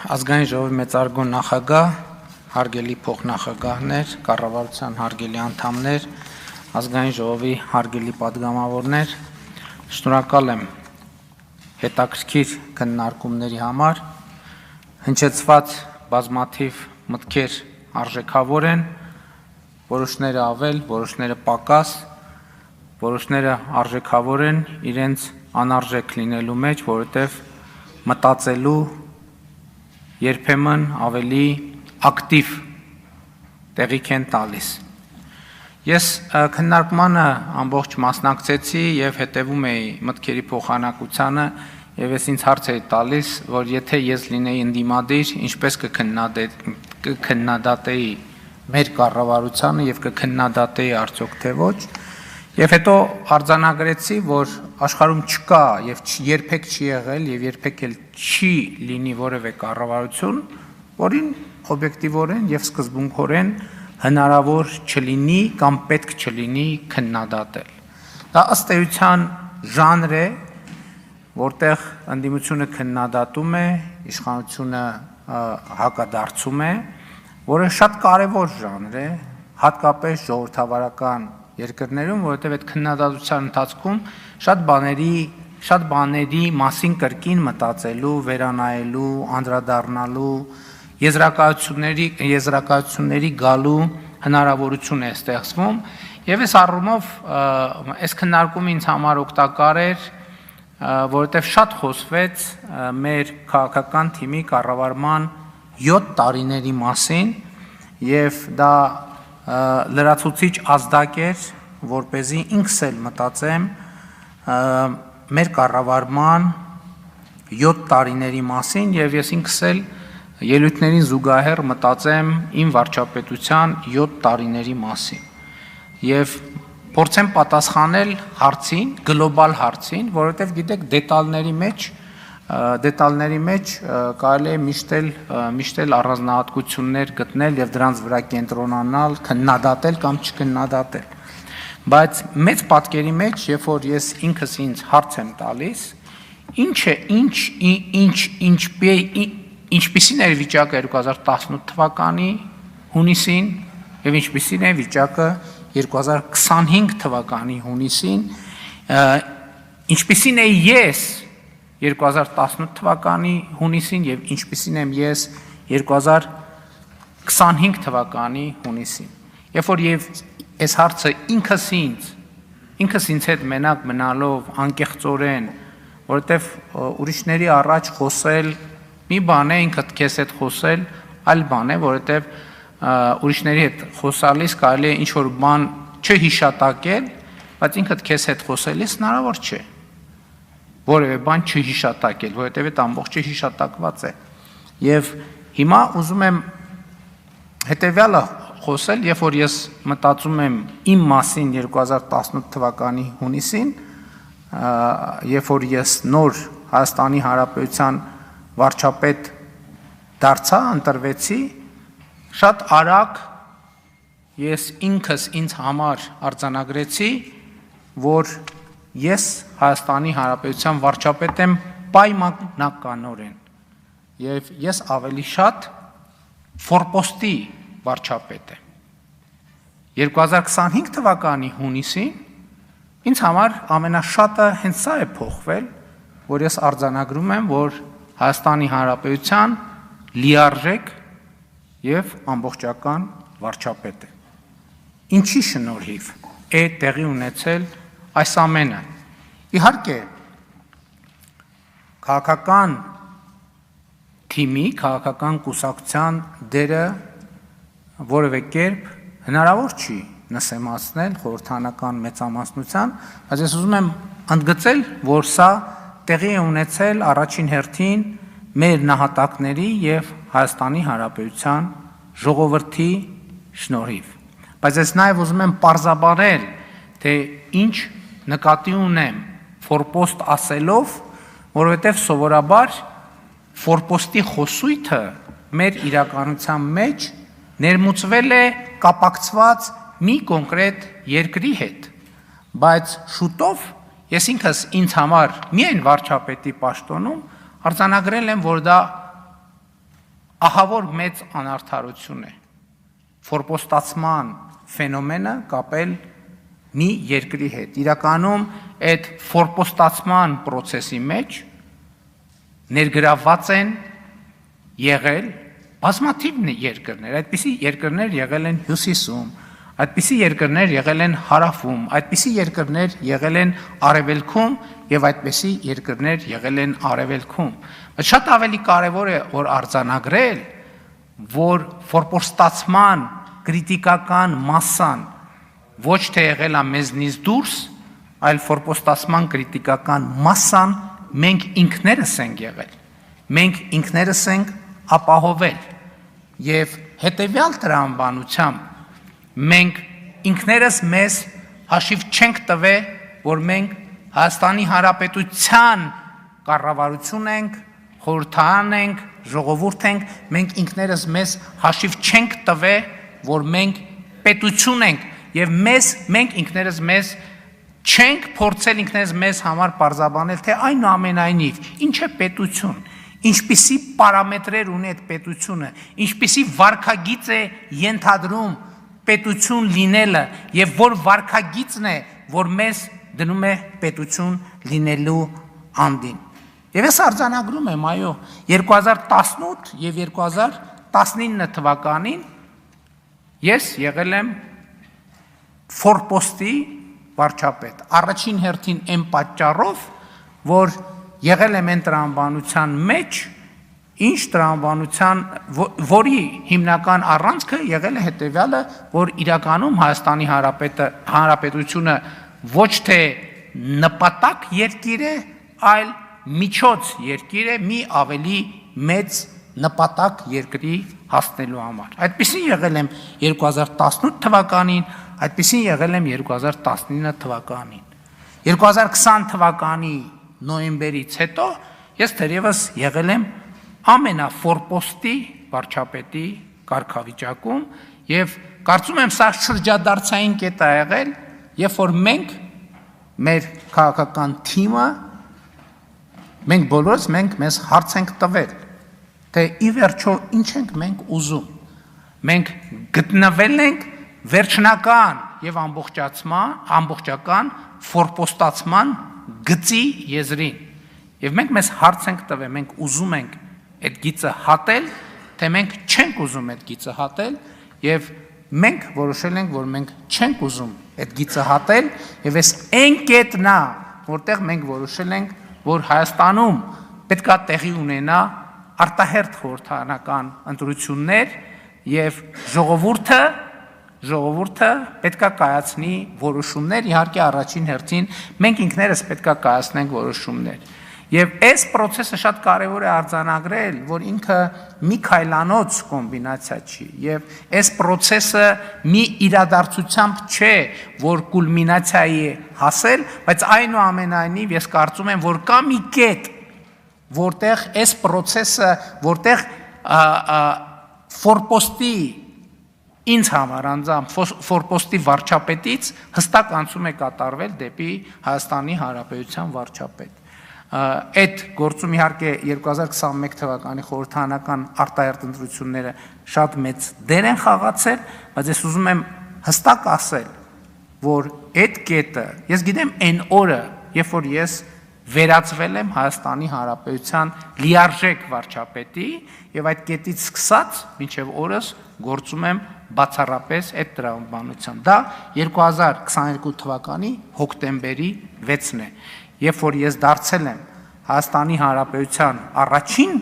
Ազգային ժողովի մեծարգո նախագահ, հարգելի փոխնախագահներ, կառավարության հարգելի անդամներ, ազգային ժողովի հարգելի падգամավորներ, շնորհակալ եմ հետաքրքիր քննարկումների համար, հնչեցված բազմաթիվ մտքեր արժեքավոր են, որոշները ավել, որոշները պակաս, որոշները արժեքավոր են իրենց անարժեք լինելու մեջ, որովհետև մտածելու երբեմն ավելի ակտիվ տեղիք են տալիս։ Ես քննարկմանը ամբողջ մասնակցեցի եւ հետևում էի մտքերի փոխանակությանը եւ ես ինձ հարց էի տալիս, որ եթե ես լինեի ընդդիմադիր, ինչպես կքննադատեի մեր կառավարությանը եւ կքննադատեի արդյոք թե ոչ, եւ հետո արձանագրեցի, որ աշխարհում չկա եւ երբեք չի եղել եւ երբեք էլ չի լինի որևէ կառավարություն, որին օբյեկտիվորեն եւ սկզբունքորեն հնարավոր չլինի կամ պետք չլինի քննադատել։ Դա ըստ էության ժանր է, որտեղ ընդդիմությունը քննադատում է, իշխանությունը հակադարձում է, որը շատ կարևոր ժանր է, հատկապես ժողովրդավարական երկրներում, որովհետև այդ քննադատության ընթացքում շատ բաների մասին կրկին մտածելու, վերանայելու, անդրադառնալու, եզրակացությունների գալու հնարավորություն է ստեղծվում, եւ այս առումով այս քննարկումը ինձ համար օգտակար էր, որովհետև շատ խոսվեց մեր քաղաքական թիմի կառավարման 7 տարիների մասին, եւ դա լրացուցիչ ազդակ էր, որպեսզի ինքս էլ մտածեմ մեր կառավարման 7 տարիների մասին եւ ես ինքս էլ ելույթներին զուգահեռ մտածեմ իմ վարչապետության 7 տարիների մասին եւ փորձեմ պատասխանել հարցին, գլոբալ հարցին, որովհետեւ գիտեք դետալների մեջ կարելի է միշտ էլ առանձնահատկություններ գտնել եւ դրանց վրա կենտրոնանալ, քննադատել կամ չքննադատել։ Բայց մեծ պատկերի մեջ, երբ որ ես ինքս ինձ հարց եմ տալիս, ինչպիսին էր վիճակը 2018 թվականի հունիսին եւ ինչպիսին է վիճակը 2025 թվականի հունիսին, ինչպիսին է ես 2018 թվականի հունիսին եւ ինչպիսին եմ ես 2025 թվականի հունիսին։ Երբ որ եւ այս հարցը ինքս ինձ հետ մենակ մնալով անկեղծորեն, որովհետեւ ուրիշների առաջ խոսել մի բան է, ինքդ քեզ հետ խոսել այլ բան է, որովհետեւ ուրիշների հետ խոսալիս կարելի է ինչ որ բան չհիշատակել, բայց ինքդ քեզ հետ խոսելիս հնարավոր չէ որևէ բան չհիշատակել, որովհետև այդ ամբողջը հիշատակված է։ Եվ հիմա ուզում եմ հետևյալը խոսել, երբ որ ես մտածում եմ իմ մասին 2018 թվականի հունիսին, երբ որ ես նոր Հայաստանի Հանրապետության վարչապետ դարձա, ընտրվեցի, շատ արագ ես ինքս ինձ համար արձանագրեցի, որ ես Հայաստանի Հանրապետության վարչապետ եմ պայմանականորեն եւ ես ավելի շատ ֆորպոստի վարչապետ եմ։ 2025 թվականի հունիսին ինձ համար ամենաշատը հենց սա է փոխվել, որ ես արձանագրում եմ, որ Հայաստանի Հանրապետության լիարժեք եւ ամբողջական վարչապետ է։ Ինչի շնորհիվ է տեղի ունեցել այս ամենը։ Իհարկե, քաղաքական թիմի, քաղաքական կուսակցության դերը որևէ կերպ հնարավոր չի նսեմացնել խորհրդանական մեծամասնության, բայց ես ուզում եմ ընդգծել, որ սա տեղի է ունեցել առաջին հերթին մեր նահատակների եւ Հայաստանի Հանրապետության ժողովրդի շնորհիվ։ Բայց ես նաեւ ուզում եմ պարզաբանել, թե ինչ նկատի ունեմ ֆորպոստ ասելով, որովհետև սովորաբար ֆորպոստի խոսույթը մեր իրականության մեջ ներմուծվել է կապակցված մի կոնկրետ երկրի հետ, բայց շուտով ես ինքս ինձ համար միայն վարչապետի պաշտոնում արձանագրել եմ, որ դա ահավոր մեծ անարդարություն է ֆորպոստացման ֆենոմենը կապել մի երկրի հետ։ Իրականում այդ ֆորպոստացման process-ի մեջ ներգրավված են եղել բազմաթիվ երկրներ, այդպիսի երկրներ եղել են Հյուսիսում, այդպիսի երկրներ եղել են Հարավում, այդպիսի երկրներ եղել են Արևելքում եւ այդպիսի երկրներ եղել են Արևելքում։ Բայց շատ ավելի կարեւոր է որ արձանագրել, որ ֆորպոստացման կրիտիկական մասսան ոչ թե եղել է մեզնից դուրս, այլ ֆորպոստացման կրիտիկական մասսան մենք ինքներս ենք եղել։ Մենք ինքներս ենք ապահովել եւ հետեւյալ տրամաբանությամբ մենք ինքներս մեզ հաշիվ չենք տվել, որ մենք Հայաստանի Հանրապետության կառավարություն ենք, խորհրդարան ենք, ժողովուրդ ենք, մենք ինքներս մեզ հաշիվ չենք տվել, որ մենք պետություն ենք եւ մենք ինքներս մեզ չենք փորձել ինքներս մեզ համար պարզաբանել, թե այնուամենայնիվ ինչ է պետություն, ինչպիսի պարամետրեր ունի այդ պետությունը, ինչպիսի վարքագիծ է ենթադրում պետություն լինելը եւ որ վարքագիծն է, որ մեզ դնում է պետություն լինելու անդին։ Եվ ես արձանագրում եմ, այո, 2018 եւ 2019 թվականին ես եղել եմ ֆորպոստի վարչապետ։ Առաջին հերթին այն պատճառով, որ եղել եմ այն տրամաբանության մեջ, ինչ տրամաբանության, որի հիմնական առանցքը եղել է հետևյալը, որ իրականում Հայաստանի Հանրապետությունը ոչ թե նպատակ երկիր է, այլ միջոց երկիր է մի ավելի մեծ նպատակ երկրի հասնելու համար։ Այդպիսին եղել եմ 2018 թվականին, այդպիսին եղել եմ 2019 թվականին։ 2020 թվականի նոյեմբերից հետո ես դեռևս եղել եմ ամենաֆորպոստի վարչապետի կարգավիճակում եւ կարծում եմ սա շրջադարձային կետ է եղել, երբ որ մենք մեր քաղաքական թիմը մենք բոլորս մեզ հարց ենք տվել, թե ի վերջո ինչ ենք մենք ուզում։ Մենք գտնվել ենք վերջնական եւ ամբողջական ֆորպոստացման գծի եզրին։ Եվ մենք մեզ հարց ենք տվել, մենք ուզում ենք այդ գիծը հատել, թե մենք չենք ուզում այդ գիծը հատել, եւ մենք որոշել ենք, որ մենք չենք ուզում այդ գիծը հատել, եւ այս այն կետն է, որտեղ մենք որոշել ենք, որ Հայաստանում պետքա տեղի ունենա արտահերթ խորհրդարանական ընտրություններ եւ ժողովուրդը պետքա կայացնի որոշումներ, իհարկե առաջին հերթին մենք ինքներս պետքա կայացնենք որոշումներ։ Եվ այս process-ը շատ կարևոր է արձանագրել, որ ինքը մի քայլանոց կոմբինացիա չի, եւ այս process-ը մի իրադարձությամբ չէ, որ կուլմինացիայի է հասել, բայց այնուամենայնիվ ես կարծում եմ, որ կա մի կետ, որտեղ այս process-ը, որտեղ ֆորպոստի ինձ համար անձամբ ֆորպոստի վարչապետից հստակ անցում է կատարվել դեպի Հայաստանի Հանրապետության վարչապետ։ Այդ գործում իհարկե 2021 թվականի խորհրդարանական արտահերթ ընտրությունները շատ մեծ դեր են խաղացել, բայց ես ուզում եմ հստակ ասել, որ այդ կետը, ես գիտեմ այն օրը, երբ որ ես վերածվել եմ Հայաստանի Հանրապետության լիարժեք վարչապետի եւ այդ կետից սկսած մինչեւ օրս գործում եմ բացառապես այդ տրամաբանությամբ։ Դա 2022 թվականի հոկտեմբերի 6-ն է, երբ որ ես դարձել եմ Հայաստանի Հանրապետության առաջին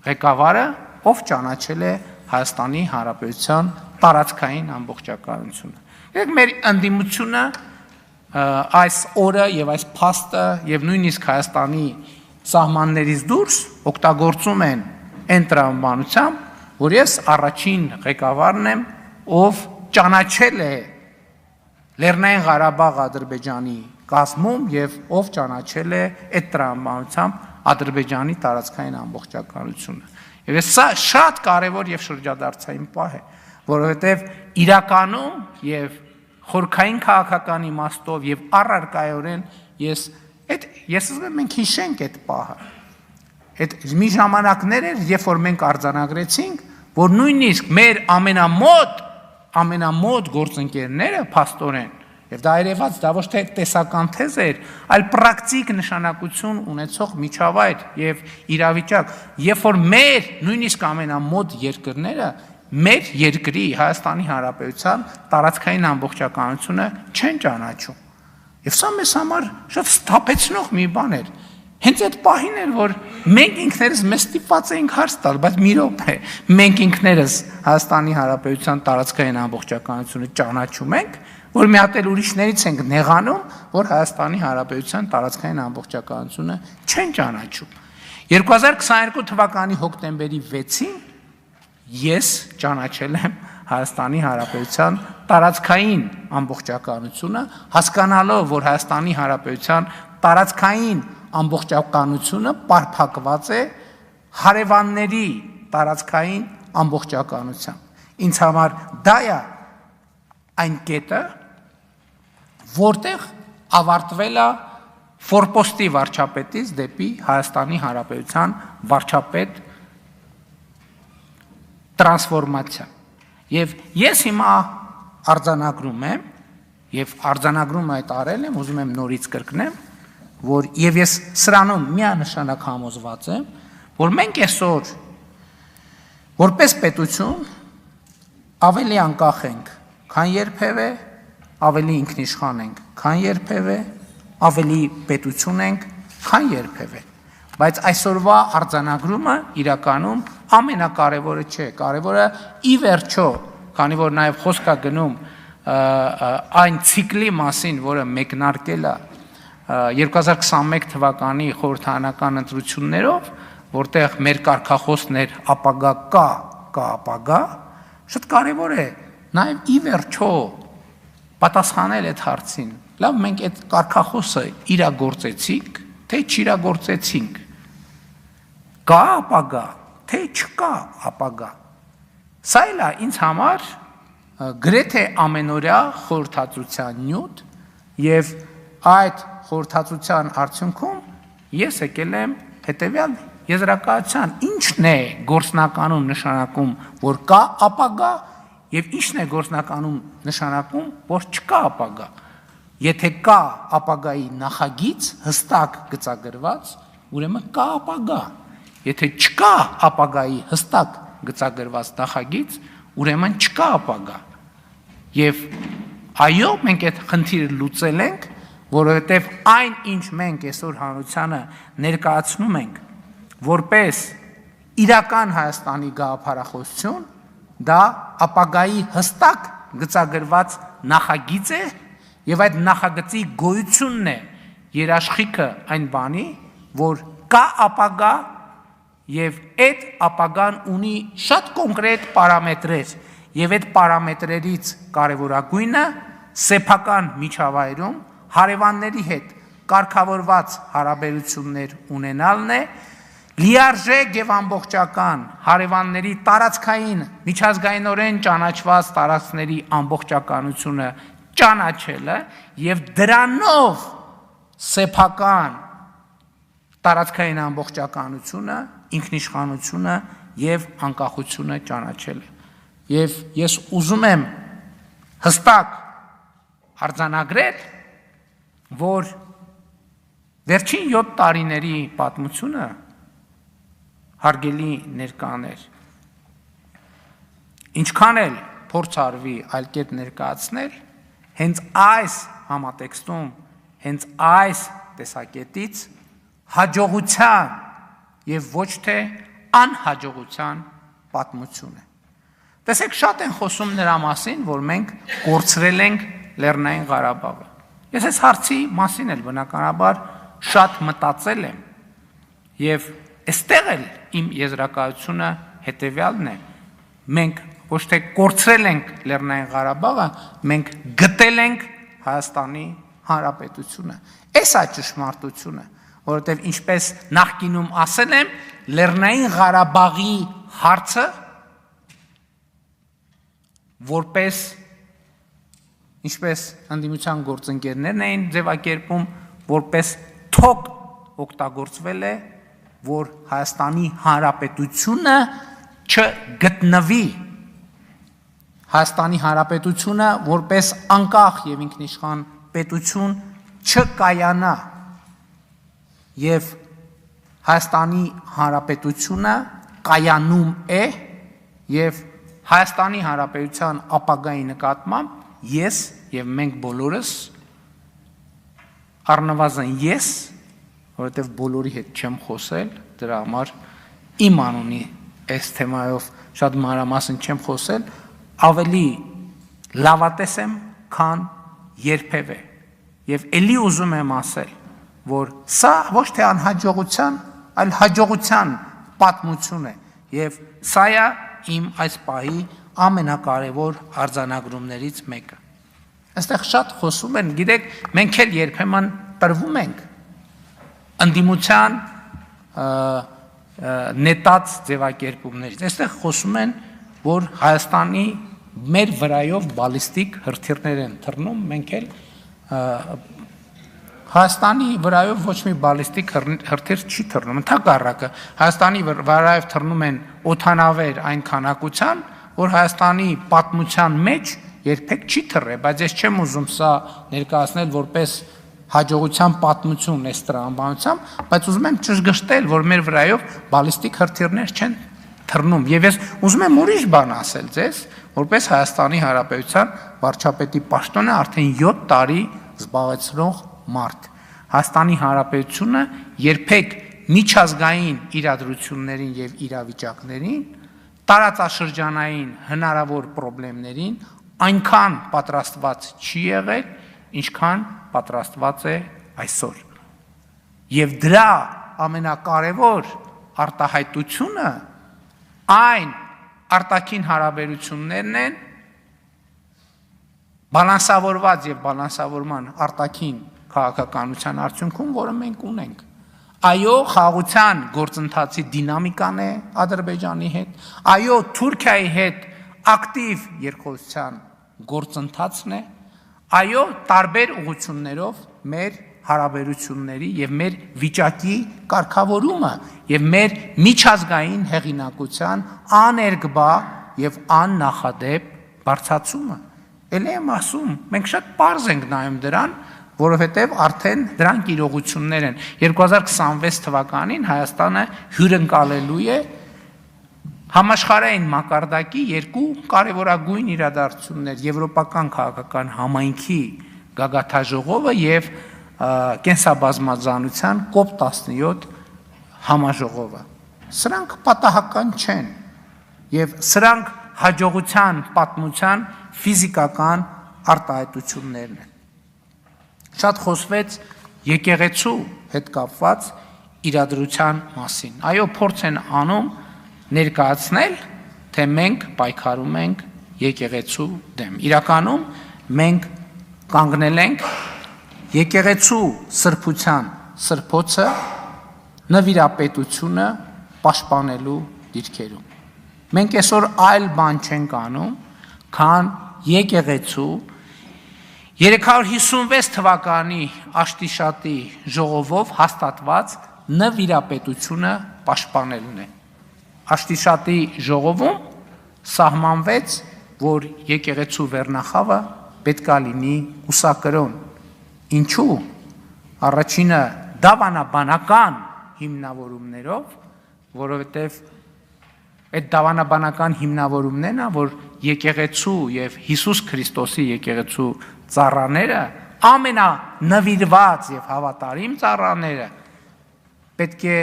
ղեկավարը, ով ճանաչել է Հայաստանի Հանրապետության տարածքային ամբողջականությունը։ Եկեք մեր ընդդիմությունը այս օրը եւ այս փաստը եւ նույնիսկ Հայաստանի սահմաններից դուրս օգտագործում են այն տրամաբանությամբ, որ ես առաջին ղեկավարն եմ, ով ճանաչել է Լեռնային Ղարաբաղ Ադրբեջանի կազմում եւ ով ճանաչել է այդ տրամաբանությամբ Ադրբեջանի տարածքային ամբողջականությունը։ Եվ սա շատ կարեւոր եւ շրջադարձային պահ է, որովհետեւ իրականում եւ խորքային քաղաքական իմաստով եւ առարկայորեն ես ասում եմ մենք հիշենք այդ պահը։ Այդ մի ժամանակներ էր, երբ որ մենք արձանագրեցինք, որ նույնիսկ մեր ամենամոտ գործընկերները փաստորեն, եւ դա երևաց, դա ոչ թե տեսական թեզ էր, այլ պրակտիկ նշանակություն ունեցող միջավայր եւ իրավիճակ, երբ որ մեր նույնիսկ ամենամոտ երկրները մեր երկրի Հայաստանի Հանրապետության տարածքային ամբողջականությունը չեն ճանաչում։ Եվ սա մեզ համար շատ սթափեցնող մի բան էր։ Հենց այդ պահին էր, որ մենք ինքներս մեզ ստիպված էինք հարց տալ, բայց մի րոպե, մենք ինքներս Հայաստանի Հանրապետության տարածքային ամբողջականությունը ճանաչում ենք, որ մի հատ էլ ուրիշներից ենք նեղանում, որ Հայաստանի Հանրապետության տարածքային ամբողջականությունը չեն ճանաչում։ 2022 թվականի հոկտեմբերի 6-ին ես ճանաչել եմ Հայաստանի Հանրապետության տարածքային ամբողջականությունը, հասկանալով, որ Հայաստանի Հանրապետության տարածքային ամբողջականությունը պարփակված է հարևանների տարածքային ամբողջականությամբ։ Ինձ համար դա է այն կետը, որտեղ ավարտվել է ֆորպոստի վարչապետից դեպի Հայաստանի Հանրապետության վարչապետ տրանսֆորմացիա։ Եվ ես հիմա արձանագրում եմ, եւ արձանագրում այդ արել եմ, ուզում եմ նորից կրկնեմ, որ եւ ես սրանում միանշանակ համոզված եմ, որ մենք այսօր որպես պետություն ավելի անկախ ենք, քան երբևէ, ավելի ինքնիշխան ենք, քան երբևէ, ավելի պետություն ենք, քան երբևէ։ Բայց այսօրվա արձանագրումը իրականում ամենակարևորը չէ, կարևորը ի վերջո, քանի որ նաև խոսք է գնում այն ցիկլի մասին, որը մեկնարկել է 2021 թվականի խորհրդարանական ընտրություններով, որտեղ մեր կարգախոսն էր ապագա կա ապագա, շատ կարևոր է նաև ի վերջո պատասխանել այդ հարցին։ Լավ, մենք այդ կարգախոսը իրագործեցինք, թե չիրագործեցինք։ Կա ապագա, թե չկա ապագա։ Սա էլ է ինձ համար գրեթե ամենօրյա խորհրդածության նյութ եւ այդ խորհրդածության արդյունքում ես եկել եմ հետեւյալ եզրակացության, ինչն է գործնականում նշանակում, որ կա ապագա եւ ինչն է գործնականում նշանակում, որ չկա ապագա։ Եթե կա ապագայի նախագիծ հստակ գծագրված, ուրեմն կա ապագա։ Եթե չկա ապագայի հստակ գծագրված նախագիծ, ուրեմն չկա ապագա։ Եվ այո, մենք այդ խնդիրը լուծել ենք, որովհետև այն, ինչ մենք այսօր հանրությանը ներկայացնում ենք, որպես իրական Հայաստանի գաղափարախոսություն, դա ապագայի հստակ գծագրված նախագիծ է, եւ այդ նախագծի գոյությունն է երաշխիքը այն բանի, որ կա ապագա եւ այդ ապագան ունի շատ կոնկրետ պարամետրեր եւ այդ պարամետրերից կարեւորագույնը սեփական միջավայրում հարևանների հետ կարգավորված հարաբերություններ ունենալն է, լիարժեք եւ ամբողջական հարևանների տարածքային միջազգայինորեն ճանաչված տարածքների ամբողջականությունը ճանաչելը եւ դրանով սեփական տարածքային ամբողջականությունը, ինքնիշխանությունը եւ անկախությունը ճանաչելը։ Եվ ես ուզում եմ հստակ արձանագրել, որ վերջին 7 տարիների պատմությունը հարգելի ներկաներ, ինչքան էլ փորձ արվի այլ կերպ ներկայացնել, հենց այս համատեքստում, հենց այս տեսակետից հաջողության եւ ոչ թե անհաջողության պատմություն է։ Տեսեք, շատ են խոսում նրա մասին, որ մենք կորցրել ենք Լեռնային Ղարաբաղը։ Ես այս հարցի մասին էլ բնականաբար շատ մտածել եմ եւ այստեղ էլ իմ եզրակացությունը հետեւյալն է. մենք ոչ թե կորցրել ենք Լեռնային Ղարաբաղը, մենք գտել ենք Հայաստանի Հանրապետությունը։ Այս է ճշմարտությունը, որովհետև ինչպես նախկինում ասել եմ, Լեռնային Ղարաբաղի հարցը որպես ինչպես ընդդիմության գործընկերներն էին ձևակերպում, որպես թոք օգտագործվել է որ Հայաստանի Հանրապետությունը չգտնվի, Հայաստանի Հանրապետությունը որպես անկախ եւ ինքնիշխան պետություն չկայանա եւ Հայաստանի Հանրապետությունը կայանում է եւ Հայաստանի Հանրապետության ապագայի նկատմամբ ես եւ մենք բոլորս առնվազն ես, որովհետեւ բոլորի հետ չեմ խոսել, դրա համար իմ անունի այս թեմայով շատ մանրամասն չեմ խոսել, ավելի լավատես եմ, քան երբևէ եւ ելի ուզում եմ ասել, որ սա ոչ թե անհաջողության, այլ հաջողության պատմություն է եւ սա է իմ այս պահի ամենակարևոր արձանագրումներից մեկը։ Այստեղ շատ խոսում են, գիտեք, մենք էլ երբեմն տրվում ենք ընդդիմության նետած ձևակերպումներից։ Այստեղ խոսում են, որ Հայաստանի մեր վրայով բալիստիկ հրթիռներ են թռնում, մենք էլ Հայաստանի վրայով ոչ մի բալիստիկ հրթիռ չի թռնում, ընդհակառակը Հայաստանի վրայով թռնում են օդանավեր այն քանակության, որ Հայաստանի պատմության մեջ երբեք չի թռել, բայց ես չեմ ուզում սա ներկայացնել որպես հաջողության պատմություն այս տրամաբանությամբ, բայց ուզում եմ ճշգրտել, որ մեր վրայով բալիստիկ հրթիռներ չեն թռնում։ Եվ ես ուզում եմ ուրիշ բան ասել ձեզ, որպես Հայաստանի Հանրապետության վարչապետի պաշտոնը արդեն 7 տարի զբաղեցնող մարդ։ Հայաստանի Հանրապետությունը երբեք միջազգային իրադրություններին եւ իրավիճակներին, տարածաշրջանային հնարավոր խնդիրներին այնքան պատրաստված չի եղել, ինչքան պատրաստված է այսօր։ Եվ դրա ամենակարևոր արտահայտությունը այն արտաքին հարաբերություններն են բալանսավորված եւ բալանսավորման արտաքին քաղաքականության արդյունքում, որը մենք ունենք։ Այո, խաղաղության գործընթացի դինամիկան է Ադրբեջանի հետ, այո, Թուրքիայի հետ ակտիվ երկխոսության գործընթացն է, այո, տարբեր ուղղություններով մեր հարաբերությունների եւ մեր վիճակի կարգավորումը եւ մեր միջազգային հեղինակության աներկբա եւ աննախադեպ բարձրացումը։ Էլ եմ ասում, մենք շատ պարզ ենք նայում դրան, որովհետեւ արդեն դրանք իրողություններ են։ 2026 թվականին Հայաստանը հյուրընկալելու է համաշխարհային մակարդակի երկու կարևորագույն իրադարձություններ՝ եվրոպական քաղաքական համայնքի գագաթաժողովը եւ կենսաբազմազանության COP17 համաժողովը։ Սրանք պատահական չեն եւ սրանք հաջողության պատմության ֆիզիկական արտահայտություններն են։ Շատ խոսվեց եկեղեցու հետ կապված իրադրության մասին։ Այո, փորձ են անում ներկայացնել, թե մենք պայքարում ենք եկեղեցու դեմ։ Իրականում մենք կանգնել ենք եկեղեցու սրբության սրբոցը նվիրապետությունը պաշտպանելու դիրքերում։ Մենք այսօր այլ բան չենք անում, քան եկեղեցու 356 թվականի աշտիշատի ժողովով հաստատված նվիրապետությունը պաշտպանելն է։ Աշտիշատի ժողովում սահմանվեց, որ եկեղեցու վերնախավը պետքա լինի ուսակրոն։ Ինչու՞։ Առաջինը դավանաբանական հիմնավորումներով, որովհետև այդ դավանաբանական հիմնավորումներն է, որ եկեղեցու եւ Հիսուս Քրիստոսի եկեղեցու ծառաները, ամենանվիրված եւ հավատարիմ ծառաները պետք է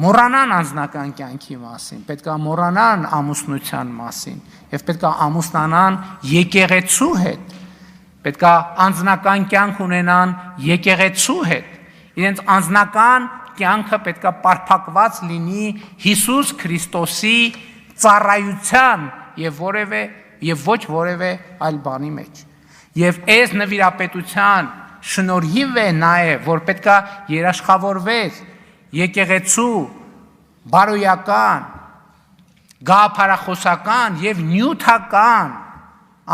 մոռանան անձնական կյանքի մասին, պետք է մոռանան ամուսնության մասին եւ պետք է ամուսնանան եկեղեցու հետ, պետք է անձնական կյանք ունենան եկեղեցու հետ, իրենց անձնական կյանքը պետք է պարփակված լինի Հիսուս Քրիստոսի ծառայության եւ ոչ որևէ այլ բանի մեջ։ Եվ այս նվիրապետության շնորհիվ է նաեւ, որ պետք է երաշխավորվեր եկեղեցու բարոյական, գաղափարախոսական եւ նյութական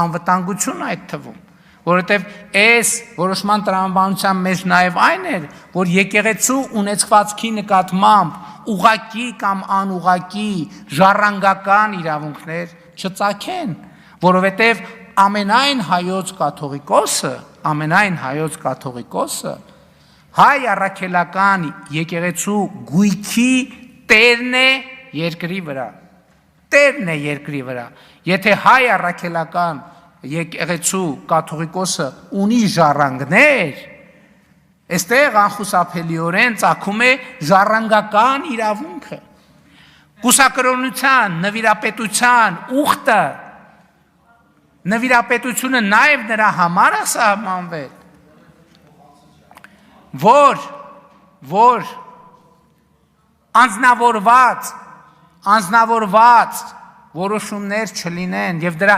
անվտանգություն այդ թվում, որովհետև այս որոշման տրամաբանության մեջ նաև այն էր, որ եկեղեցու ունեցվածքի նկատմամբ ուղղակի կամ անուղղակի ժառանգական իրավունքներ չծագեն, որովհետև ամենայն հայոց կաթողիկոսը հայ առաքելական եկեղեցու գույքի տերն է երկրի վրա, եթե հայ առաքելական եկեղեցու կաթողիկոսը ունի ժառանգներ, այստեղ անխուսափելիորեն ծագում է ժառանգական իրավունքը, կուսակրոնության, նվիրապետության ուխտը, նվիրապետությունը նաև նրա համար է սահմանվել, որ անձնավորված որոշումներ չլինեն եւ դրա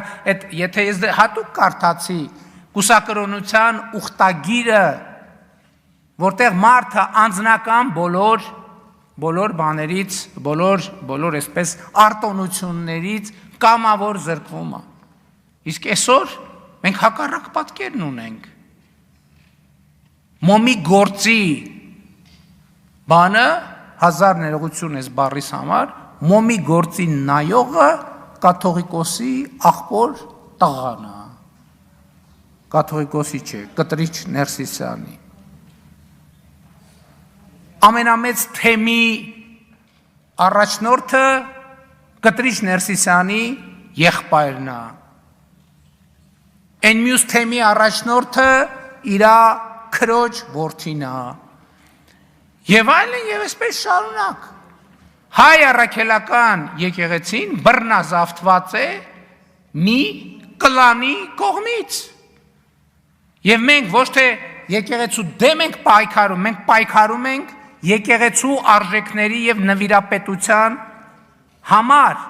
եթե ես հատուկ կարդացի կուսակրոնության ուխտագիրը, որտեղ մարդը անձնական բոլոր բաներից, բոլոր այսպես արտոնություններից կամավոր զրկվում է։ Իսկ այսօր մենք հակառակ պատկերն ունենք։ Մոմի գործի բանը հազար ներողություն ես բառիս համար, մոմի գործի նայողը կաթողիկոսի աղբոր տղան է, կաթողիկոսի չէ, Կտրիչ Ներսիսյանի։ Ամենամեծ թեմի առաջնորդը Կտրիչ Ներսիսյանի եղբայրն է։ Այն մյուս թեմի առաջնորդը իրա քրոջ որդին է։ Եվ այլն եւ այսպես շարունակ։ Հայ առաքելական եկեղեցին բռնազավթված է մի կլանի կողմից։ Եվ մենք ոչ թե եկեղեցու դեմ ենք պայքարում, մենք պայքարում ենք եկեղեցու արժեքների եւ նվիրապետության համար։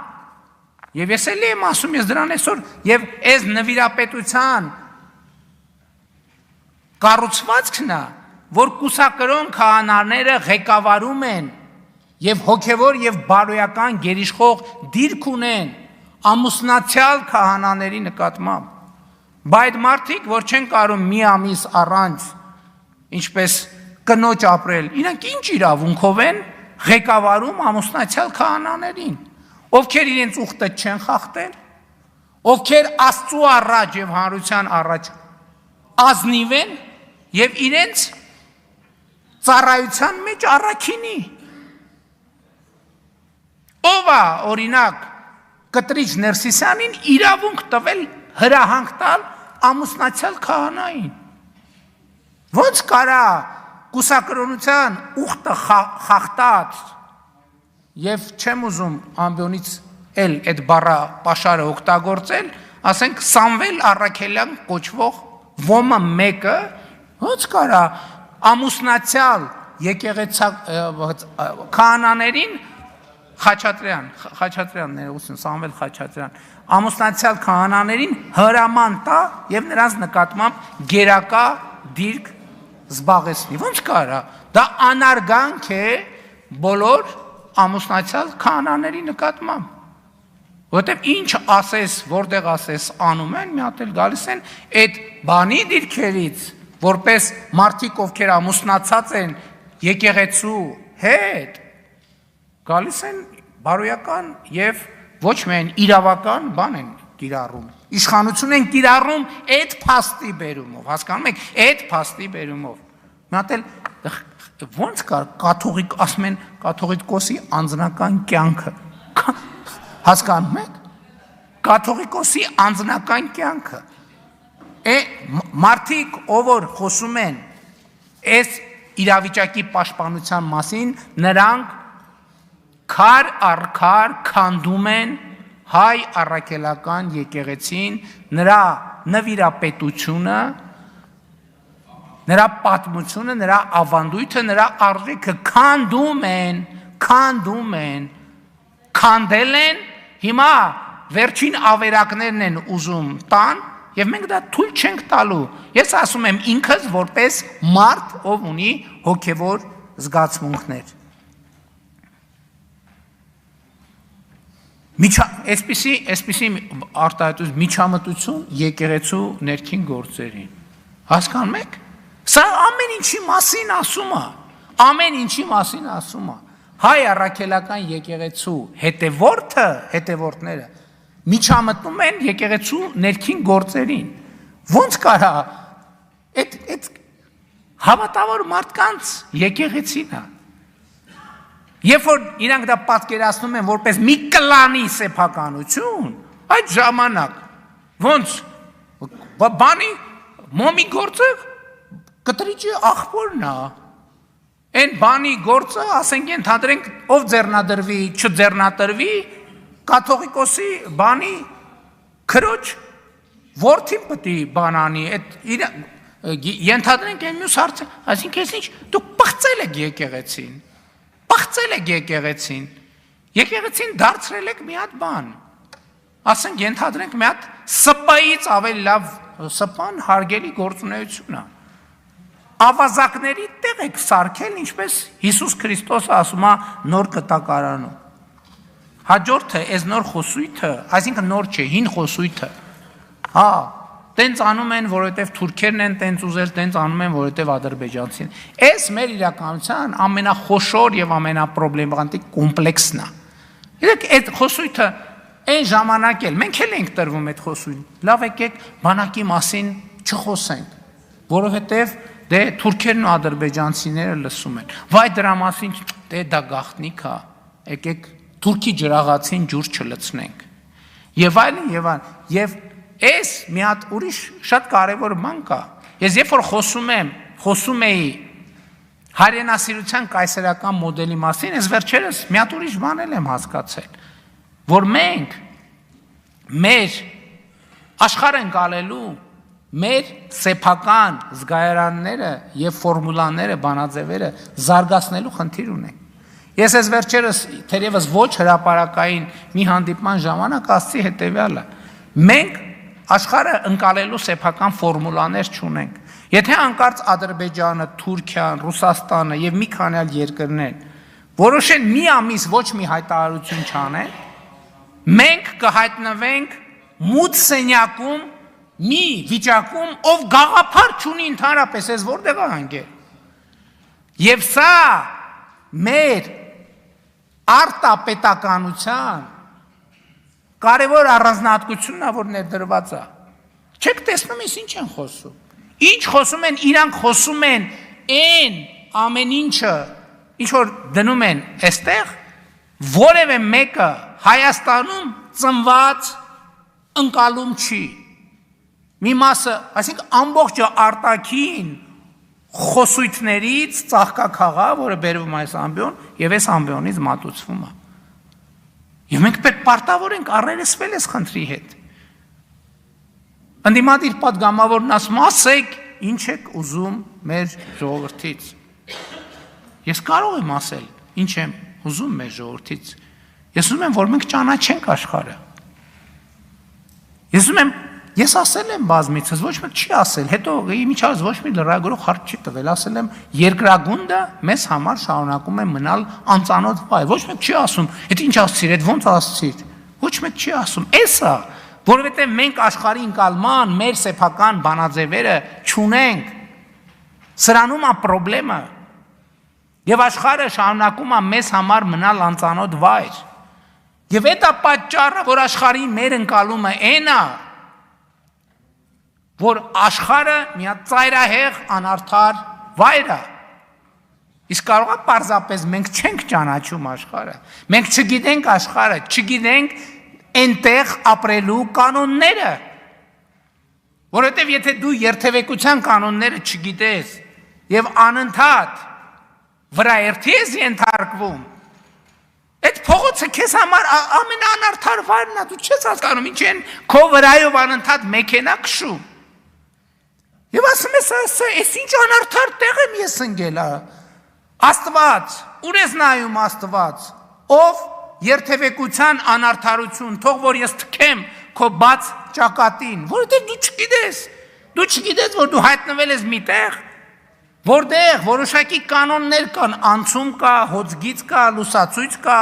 Եվ ես էլի եմ ասում, ես դրան այսօր եւ այս նվիրապետության կառուցվածքն է, որ կուսակրոն քահանաները ղեկավարում են եւ հոգեվոր եւ բարոյական գերիշխող դիրք ունեն ամուսնացյալ քահանաների նկատմամբ։ Բայց մարդիկ, որ չեն կարող մի ամիս առանց ինչպես կնոջ ապրել, իրանք ինչ իրավունքով են ղեկավարում ամուսնացյալ քահանաներին, ովքեր իրենց ուխտը չեն խախտել, ովքեր Աստծու առաջ եւ հանրության առաջ ազնիվ են եւ իրենց ծառայության մեջ առաքինի։ Ով է օրինակ Կտրիչ Ներսիսյանին իրավունք տվել հրահանգ տալ ամուսնացյալ քահանային։ Ոնց կարա կուսակրոնության ուխտը խախտած եւ չեմ ուզում ամբյոնից էլ այդ բառը պաշարը օգտագործել, ասենք Սամվել Առաքելյան կոչվող ոմը մեկը ոնց կարա ամուսնացյալ եկեղեցա քահանաներին Խաչատրյան, ներողություն, Սամվել Խաչատրյան, ամուսնացյալ քահանաներին հրաման տա եւ նրանց նկատմամբ գերակա դիրք զբաղեցնի։ Ոնց կարա։ Դա անարգանք է բոլոր ամուսնացյալ քահանաների նկատմամբ։ Որտեւ ինչ ասես, որտեղ ասես անում են, մի հատ էլ գալիս են այդ բանի դիրքերից, որպես մարդիկ, ովքեր ամուսնացած են եկեղեցու հետ, գալիս են բարոյական եւ ոչ միայն իրավական բան են կիրառում։ Իշխանություն են կիրառում այդ փաստի բերումով, հասկանում եք, այդ փաստի բերումով։ Մի հատ էլ ոնց կար կաթողիկ ասում են կաթողիկոսի անձնական կյանքը։ Հասկանում եք։ Կաթողիկոսի անձնական կյանքը։ Մարդիկ, ով որ խոսում են այս իրավիճակի պաշտպանության մասին, նրանք քար առ քար քանդում են հայ առաքելական եկեղեցին, նրա նվիրապետությունը, նրա պատմությունը, նրա ավանդույթը, նրա արժեքը քանդում են, քանդել են, հիմա վերջին ավերակներն են ուզում տան, եւ մենք դա թույլ չենք տալու։ Ես ասում եմ ինքս որպես մարդ, ով ունի հոգեվոր զգացմունքներ։ Այսպիսի արտահայտություն միջամտություն եկեղեցու ներքին գործերին։ Հասկանում եք։ Սա ամեն ինչի մասին ասում է։ Հայ առաքելական եկեղեցու հետևորդները միջամտնում են եկեղեցու ներքին գործերին։ Ոնց կարա այդ հավատավոր մարդկանց եկեղեցին է։ Երբ որ իրանք դա պատկերացնում են որպես մի կլանի սեփականություն, այդ ժամանակ ոնց բանի մոմի գործը կտրիճի աղբորն է։ Այն բանի գործը, ասենք ենթադրենք, ով ձեռնադրվի, չձեռնադրվի, կաթողիկոսի բանի քրոջ որդին պետք է բանանի, ենթադրենք այն մյուս հարցը, այսինքն ես ինչ, դուք պղծել եք եկեղեցին, եկեղեցին դարձրել եք մի հատ բան, ասենք ենթադրենք մի հատ սպայից ավելի լավ սպան հարգելի գործունեություն է, ավազակների տեղ եք սարքել, ինչպես Հիսուս Քրիստոսը ասում է նոր կտակարանում, հաջորդը, այս նոր խոսույթը, այսինքն նոր չէ, հին խոսույթը, տենց անում են, որովհետև թուրքերն են տենց ուզել, տենց անում են, որովհետև ադրբեջանցին։ Այս մեր իրականության ամենախոշոր եւ ամենապրոբլեմատիկ կոմպլեքսն է։ Իրեք այդ խոսույթը այն ժամանակ էլ մենք էլ ենք տրվում այդ խոսույթ։ Լավ եկեք բանակի մասին չխոսենք, որովհետև դե թուրքերն ու ադրբեջանցիները լսում են։ Վայ դրա մասին դե դա գաղտնիք է։ Եկեք թուրքի ջրաղացին ջուր չլցնենք։ Եվ այլն եւ Այս մի հատ ուրիշ շատ կարևոր բան կա։ Ես երբ որ խոսում էի հայրենասիրության կայսերական մոդելի մասին, ես վերջերս մի հատ ուրիշ բան եմ հասկացել, որ մենք մեր աշխարհ ենք ալելու մեր սեփական զգայարանները եւ ֆորմուլաները, բանաձևերը զարգացնելու խնդիր ունենք։ Ես այս վերջերս թերևս ոչ հրապարակային մի հանդիպման ժամանակ ասացի հետեւյալը. մենք աշխարհը ընկալելու սեփական ֆորմուլաներ չունենք։ Եթե անկարծ Ադրբեջանը, Թուրքիան, Ռուսաստանը եւ մի քանի այլ երկրներ որոշեն մի ամիս ոչ մի հայտարարություն չանեն, մենք կհայտնվենք մութ սենյակում մի վիճակում, ով գաղափար չունի ընդհանրապես, ես որտեղ է հանգել։ Եվ սա մեր արտապետականության կարևոր առանձնահատկությունն է, որ ներդրված է։ Չեք տեսնում ես ինչ են խոսում։ Ինչ խոսում են, իրանք խոսում են այն ամեն ինչը, ինչ որ դնում են այստեղ, որևէ մեկը Հայաստանում ծնված ընկալում չի։ Մի մասը, այսինքն ամբողջը արտաքին խոսույթներից ծաղկակաղա, որը բերվում այս ամբիոն, եւ այս ամբիոնից մատուցվում է։ Եվ մենք պետք պարտավոր ենք առերեսվել այս խնդրի հետ։ Ընդդիմադիր պատգամավորն ասում, ասեք, ինչ եք ուզում մեր ժողովրդից։ Ես կարող եմ ասել, ինչ եմ ուզում մեր ժողովրդից։ Ես ուզում եմ, որ մենք ճանաչենք աշխարհը։ Ես ասել եմ բազմիցս, ոչ մեկ չի ասել, հետո իմիջիայլոց ոչ մի լրագրող հարց չի տվել, ասել եմ, երկրագունդը մեզ համար շարունակում է մնալ անծանոթ վայր, ոչ մեկ չի ասում, այդ ինչ ասցիր, այդ ոնց ասցիր, ոչ մեկ չի ասում, էսա, որովհետև մենք աշխարհի ընկալման մեր սեփական բանաձևերը չունենք, սրանում է պրոբլեմը, եւ աշխարհը շարունակում է մեզ համար մնալ անծանոթ վայր, եւ այդ է պատճառը, որ աշխարհի մեր ընկալումը այն է, որ աշխարհը մի հատ ծայրահեղ անարդար վայր է։ Իսկ կարող է պարզապես մենք չենք ճանաչում աշխարհը։ Մենք չգիտենք աշխարհը, չգիտենք այնտեղ ապրելու կանոնները։ Որովհետև եթե դու երթևեկության կանոնները չգիտես եւ անընդհատ վրաերթի ես ենթարկվում, այդ փողոցը քեզ համար ամենաանարդար վայրն է, դու չես հասկանում ինչ են քո վրայով անընդհատ մեքենա քշում։ Եվ ասում ես, այս ինչ անարդար տեղ եմ ես ընկել, Աստված, ուր ես նայում Աստված, ով երթևեկության անարդարություն, թող որ ես թքեմ քո բաց ճակատին, որովհետև դու չգիտես, որ դու հայտնվել ես մի տեղ, որտեղ որոշակի կանոններ կան, անցում կա, հոծգիծ կա, լուսացույց կա,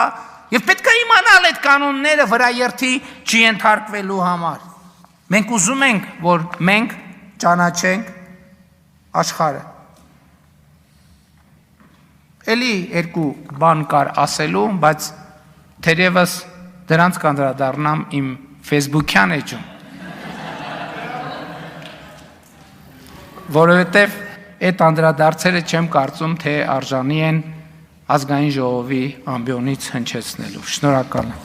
Եվ պետք է իմանալ այդ կանոնները վրա երթի չենթարկվելու համար։ Մենք ուզում ենք, որ մենք ճանաչենք աշխարհը։ Էլի երկու բան կար ասելու, բայց թերևս դրանց կանդրադառնամ իմ Facebook-յան էջում։ Որովհետև այդ անդրադարձերը չեմ կարծում, թե արժանի են ազգային ժողովի ամբիոնից հնչեցնելու։ Շնորհակալ եմ։